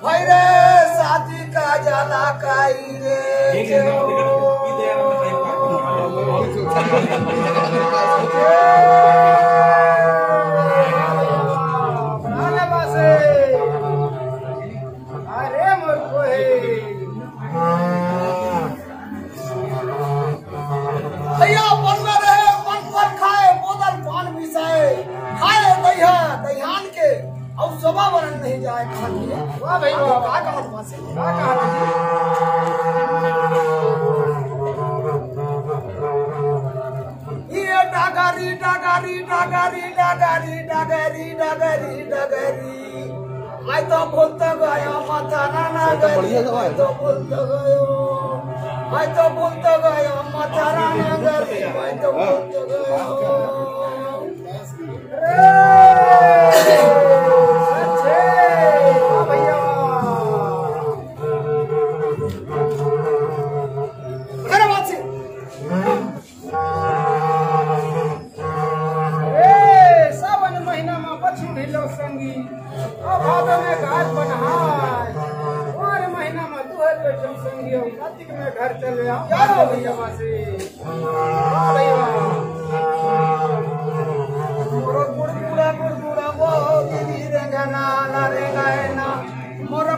भाई रे शादी का जाला काई रे भैया बनना रहे मन पर खाए बोतल पान मिसाए खाए दहियान के और सुबह बनन नहीं जाए खाने वाह भाई वाह का कहत बासे का कहत ये डगरी डगरी डगरी डगरी डगरी डगरी डगरी मैं तो भूलता गया माथा ना नगरी मैं तो भूलता गया मैं तो भूलता गया माथा ना नगरी मैं तो भूलता गया सच्चे भैया अरे बात से सावन महीना में बच्चू ढिलो संगी भादो में घाट बनहाय और महीना में दुहर बेचम संगी और कार्तिक में घर चले आओ यारो भैया वासे भैया मोर गुड़गुड़ा वो दीदी रे गाना ना रे गाना मोर